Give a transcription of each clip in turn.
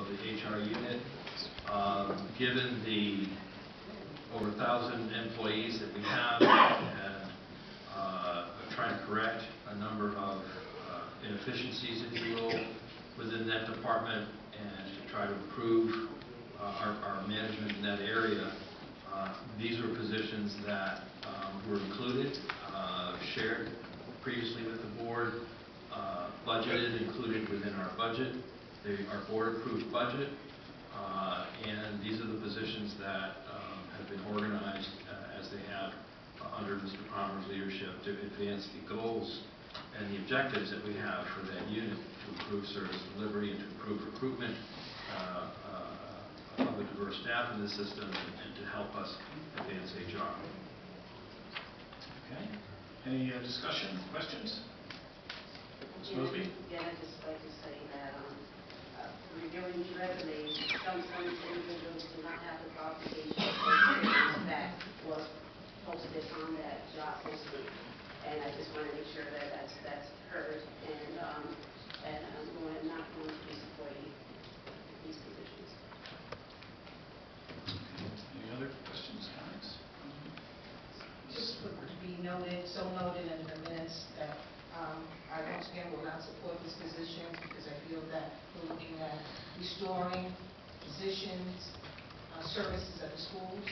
the HR unit. Given the over 1,000 employees that we have, and trying to correct a number of inefficiencies, if you will, within that department, and to try to improve our management in that area. These were positions that were included, shared previously with the board, budgeted, included within our budget, our board-approved budget, and these are the positions that have been organized as they have under Mr. Palmer's leadership to advance the goals and the objectives that we have for that unit to improve service delivery and to improve recruitment of the diverse staff in the system and to help us advance HR. Okay. Any discussion, questions? Ms. Mosby? Again, I'd just like to say that reviewing the resumes, some individuals do not have the qualifications that was posted on that job posting. And I just want to make sure that that's heard, and I'm not going to be supporting these positions. Any other questions, comments? Just to be noted, so noted in the minutes that I once again will not support these positions because I feel that we're looking at restoring positions, services at the schools.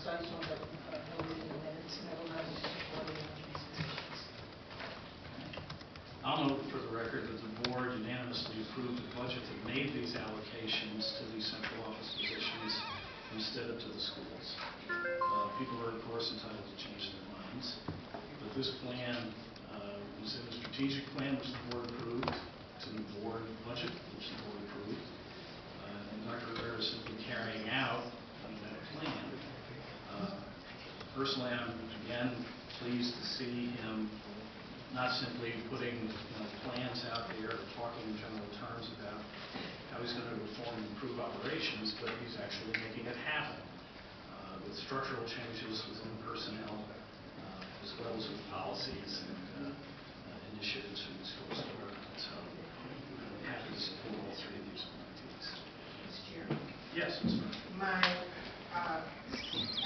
So I just want to note in the minutes that we're not supporting these positions. I'll note for the record that the board unanimously approved the budget that made these allocations to these central office positions instead of to the schools. People are, of course, entitled to change their minds, but this plan was in the strategic plan, which the board approved, to the board budget, which the board approved, and Dr. Rivera is simply carrying out that plan. Personally, I'm again pleased to see him not simply putting plans out there or talking in general terms about how he's going to reform and improve operations, but he's actually making it happen with structural changes within personnel, as well as with policies and initiatives for the schools to work on. So I'm happy to support all three of these appointees. Mr. Chair. Yes, Ms. Murphy. My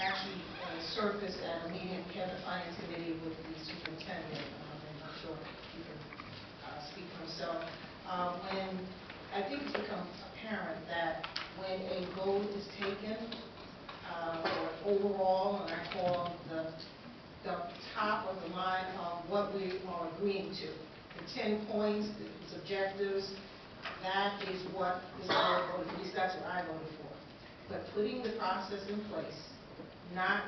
actually surfaced at a meeting we had the Finance Committee with the superintendent, and I'm sure he can speak for himself. When I think it's become apparent that when a vote is taken, or overall, and I call the top of the line of what we are agreeing to, the 10 points, the objectives, that is what this board voted for. At least that's what I voted for. But putting the process in place, not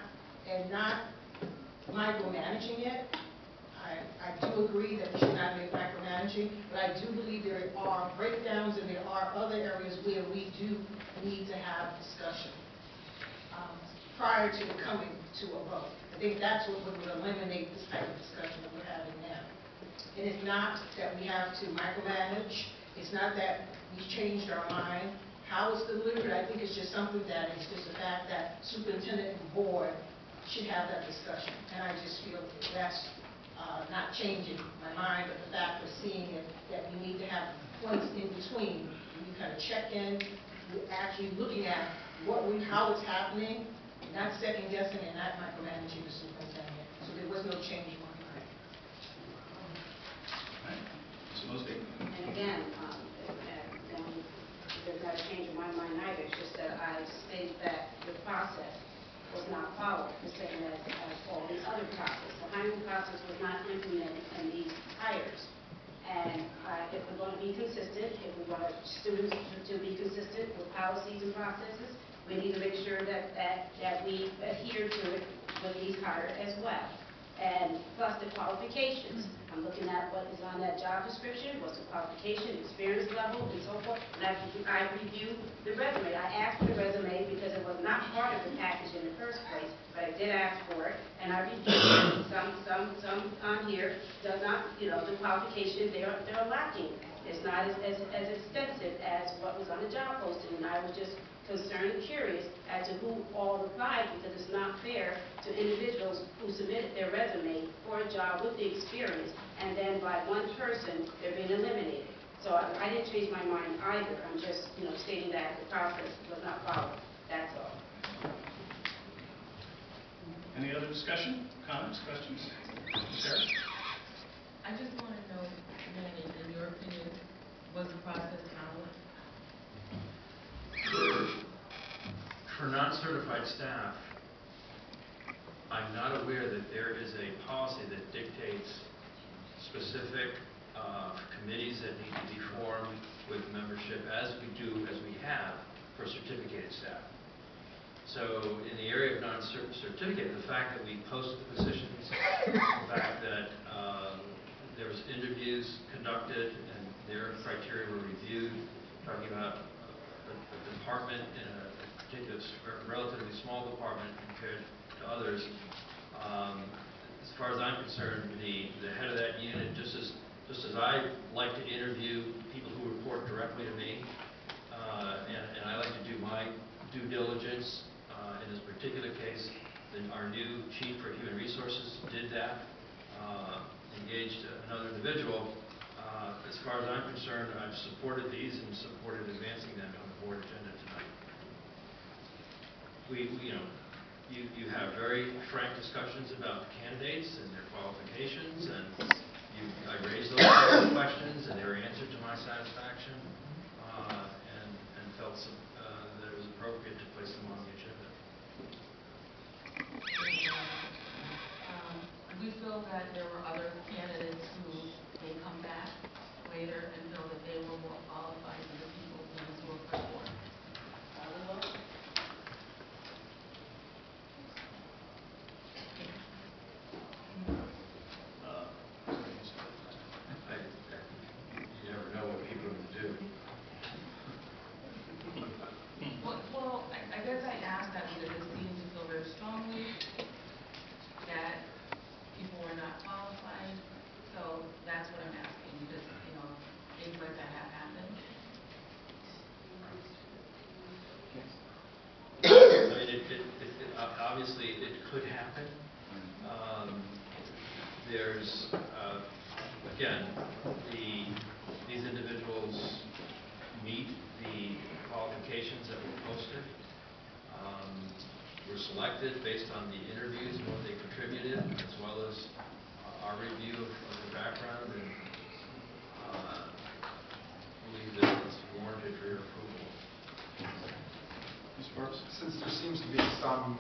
micromanaging it. I do agree that we should not be micromanaging, but I do believe there are breakdowns and there are other areas where we do need to have discussion prior to coming to a vote. I think that's what would eliminate this type of discussion that we're having now. And it's not that we have to micromanage. It's not that we've changed our mind. How it's delivered, I think it's just something that is just the fact that superintendent and board should have that discussion. And I just feel that's not changing my mind, but the fact of seeing it, that we need to have points in between. We kind of check in, we're actually looking at how it's happening, not second guessing and not micromanaging the superintendent. So there was no change in my mind. All right. Ms. Mosby. And again, there's not a change in my mind either. It's just that I state that the process was not followed, the same as all these other processes. The hiring process was not implemented in these hires. And if we're going to be consistent, if we want students to be consistent with policies and processes, we need to make sure that we adhere to it with these hires as well. And plus the qualifications. I'm looking at what is on that job description, what's the qualification, experience level, and so forth. And I reviewed the resume. I asked for the resume because it was not part of the package in the first place, but I did ask for it, and I reviewed it. Some on here does not, the qualifications, they're lacking. It's not as extensive as what was on the job posting, and I was just concerned and curious as to who all applied, because it's not fair to individuals who submitted their resume for a job with the experience, and then by one person, they're being eliminated. So I didn't change my mind either. I'm just, stating that the process was not followed. That's all. Any other discussion, comments, questions? Sarah? I just want to know, Manny, in your opinion, was the process followed? For non-certified staff, I'm not aware that there is a policy that dictates specific committees that need to be formed with membership as we have for certificated staff. So in the area of non-certificate, the fact that we posted the positions, the fact that there was interviews conducted and their criteria were reviewed, talking about a department in a particular relatively small department compared to others. As far as I'm concerned, the head of that unit, just as I like to interview people who report directly to me, and I like to do my due diligence. In this particular case, our new chief for human resources did that, engaged another individual. As far as I'm concerned, I've supported these and supported advancing them on the board agenda tonight. You have very frank discussions about the candidates and their qualifications, and I raised those questions, and they were answered to my satisfaction, and felt that it was appropriate to place them on the agenda. We feel that there were other candidates who may come back later and feel that they were more qualified than the people who were put forward. You never know what people will do. Well, I guess I asked that because it seemed to feel very strongly that people were not qualified. So that's what I'm asking, because, things like that have happened. I mean, obviously, it could happen. There's, again, these individuals meet the qualifications that were posted. Were selected based on the interviews and what they contributed, as well as our review of their background, and believe that it's warranted for your approval. Ms. Forbes? Since there seems to be some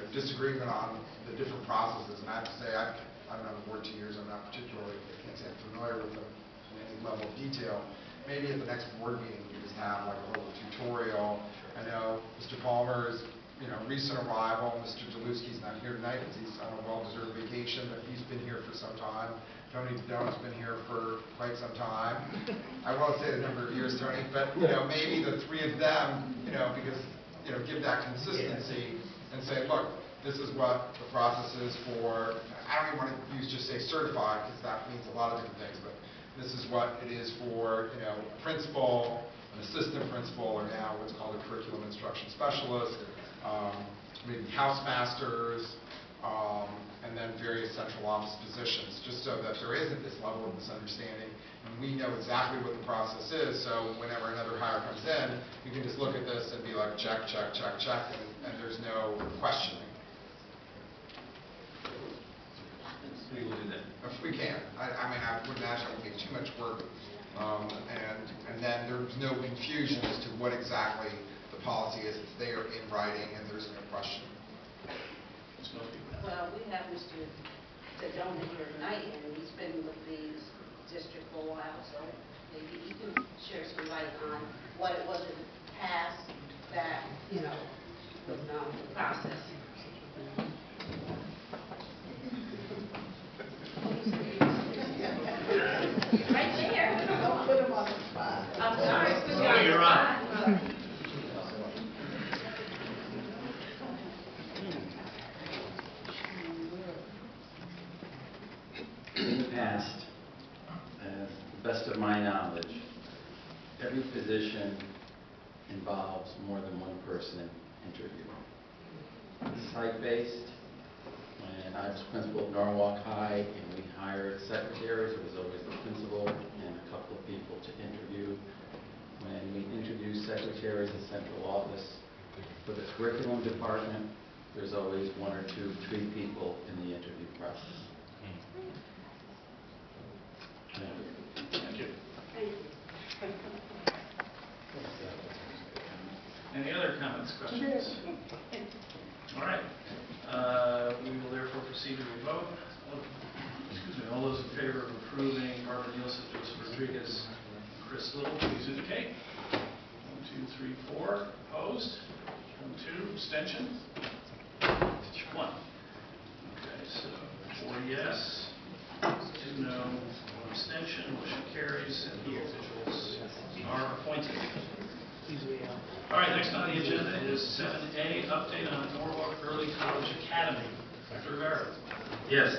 disagreement on the different processes, and I have to say, I've been on the board 2 years, I'm not particularly, I can't say I'm familiar with them in any level of detail. Maybe at the next board meeting, you just have like a little tutorial. I know Mr. Palmer's recent arrival. Mr. Delewski's not here tonight because he's on a well-deserved vacation, but he's been here for some time. Tony Done's been here for quite some time. I won't say the number of years, Tony, but maybe the three of them, because give that consistency and say, look, this is what the process is for. I don't even want to just say certified, because that means a lot of different things, but this is what it is for a principal, an assistant principal, or now what's called a curriculum instruction specialist, maybe housemasters, and then various central office positions, just so that there isn't this level of misunderstanding, and we know exactly what the process is, so whenever another hire comes in, we can just look at this and be like, check, check, check, check, and there's no questioning. We will do that. If we can. I mean, I would imagine it would be too much work, and then there's no confusion as to what exactly the policy is. It's there in writing, and there's no question. Well, we have Mr. Sedona here tonight, and he's been with the district for a while, so maybe he can share some light on what it was in the past that, was the process. Right there. Don't put him on the spot. I'm sorry. Oh, you're on. In the past, as the best of my knowledge, every position involves more than one person interview. Site-based, When I was principal of Norwalk High and we hired secretaries, it was always the principal and a couple of people to interview. When we introduced secretaries in central office for the curriculum department, there's always 1 or 2, 3 people in the interview process. Thank you. Thank you. Any other comments, questions? All right. We will therefore proceed to a vote. Excuse me. All those in favor of approving Barbara Nielsen, Joseph Rodriguez, Chris Little, please indicate. 1, 2, 3, 4. Opposed? 1, 2. Abstentions? 1. Okay, so 4 yes, 2 no, 1 abstention. Motion carries, and the officials are appointed. All right, next on the agenda is 7A, update on Norwalk Early College Academy. Dr. Rivera. Yes,